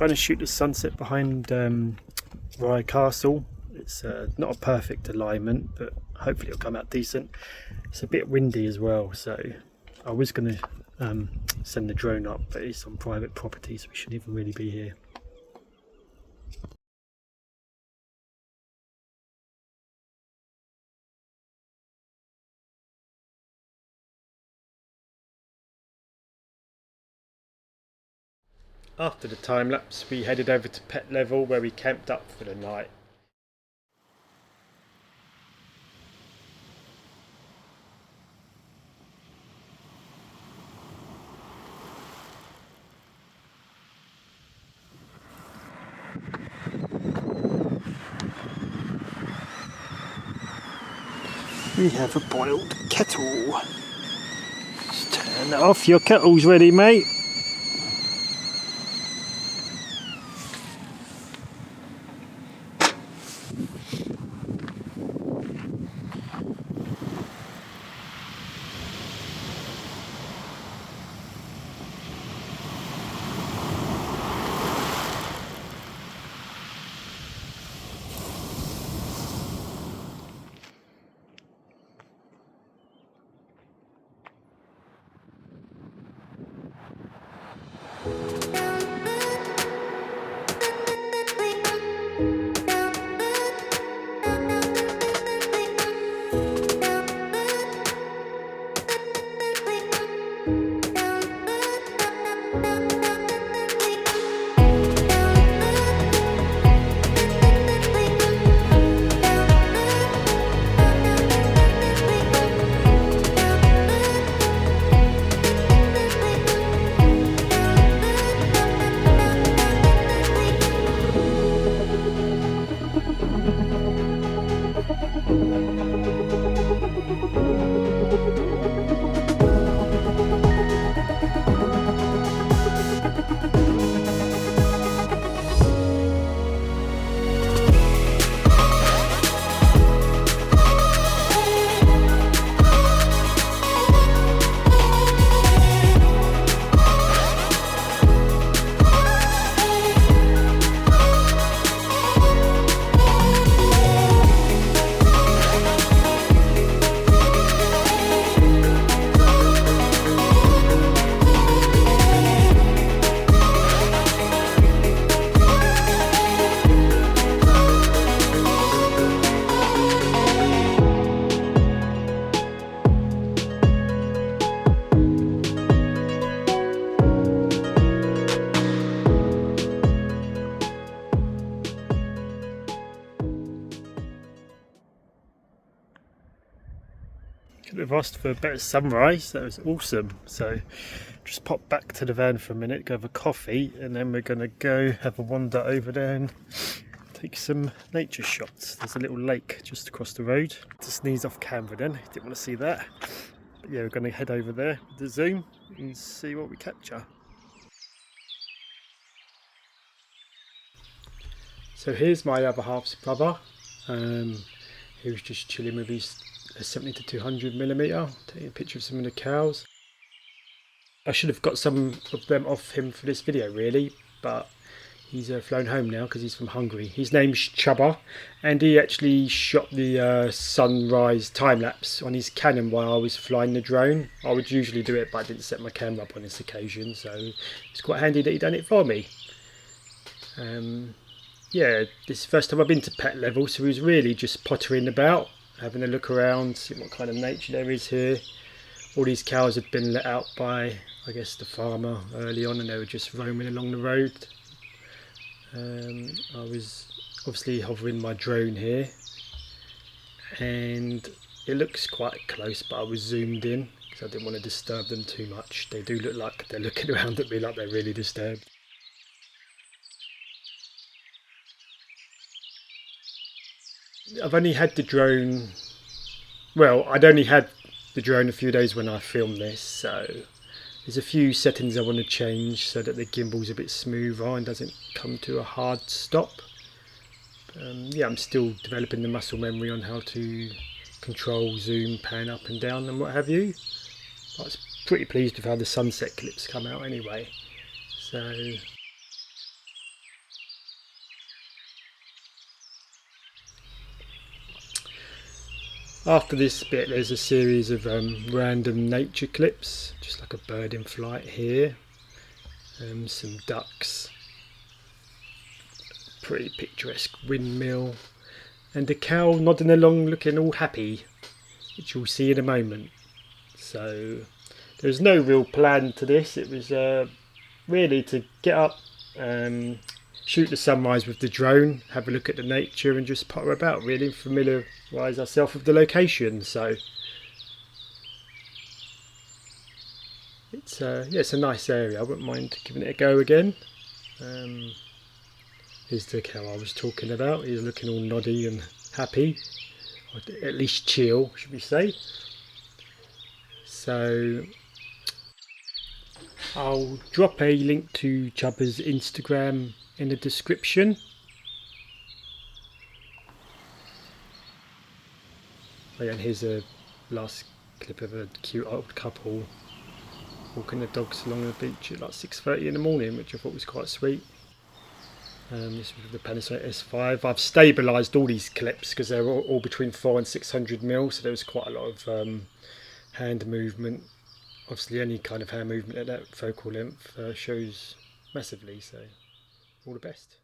Trying to shoot the sunset behind Rye Castle. It's not a perfect alignment, but hopefully it'll come out decent. It's a bit windy as well, so I was going to send the drone up, but it's on private property, so we shouldn't even really be here. After the time lapse, we headed over to Pett Level, where we camped up for the night. We have a boiled kettle. Just turn that off. Your kettle's ready, mate. Could have asked for a better sunrise. That was awesome. So just pop back to the van for a minute, go have a coffee, and then we're going to go have a wander over there and take some nature shots. There's a little lake just across the road. To sneeze off camera then, didn't want to see that. But yeah, we're going to head over there with the zoom and see what we capture. So here's my other half's brother. He was just chilling with his 70 to 200mm, taking a picture of some of the cows. I should have got some of them off him for this video really, but he's flown home now because he's from Hungary. His name's Chubba, and he actually shot the sunrise time-lapse on his Canon while I was flying the drone. I would usually do it, but I didn't set my camera up on this occasion, so it's quite handy that he done it for me. Yeah, this is the first time I've been to Pett Level, so he was really just pottering about, having a look around, see what kind of nature there is here. All these cows had been let out by, I guess, the farmer early on, and they were just roaming along the road. I was obviously hovering my drone here, and it looks quite close, but I was zoomed in because I didn't want to disturb them too much. They do look like they're looking around at me like they're really disturbed. I've only had the drone, well, I'd only had the drone a few days when I filmed this, so there's a few settings I want to change so that the gimbal's a bit smoother and doesn't come to a hard stop. Yeah, I'm still developing the muscle memory on how to control, zoom, pan up and down and what have you. I was pretty pleased with how the sunset clips come out anyway. So After this bit there's a series of random nature clips, just like a bird in flight here, some ducks, pretty picturesque windmill, and a cow nodding along looking all happy, which you'll see in a moment. So there's no real plan to this. It was really to get up, shoot the sunrise with the drone, have a look at the nature and just potter about, really familiarise ourselves with the location. So it's it's a nice area. I wouldn't mind giving it a go again. Here's the cow I was talking about. He's looking all noddy and happy, or at least chill, should we say. So I'll drop a link to Chubba's Instagram in the description. Oh yeah, and here's a last clip of a cute old couple walking the dogs along the beach at like 6:30 in the morning, which I thought was quite sweet. This was the Panasonic S5. I've stabilised all these clips because they're all between 400 and 600 mil, so there was quite a lot of hand movement. Obviously any kind of hand movement at that focal length shows massively, so all the best.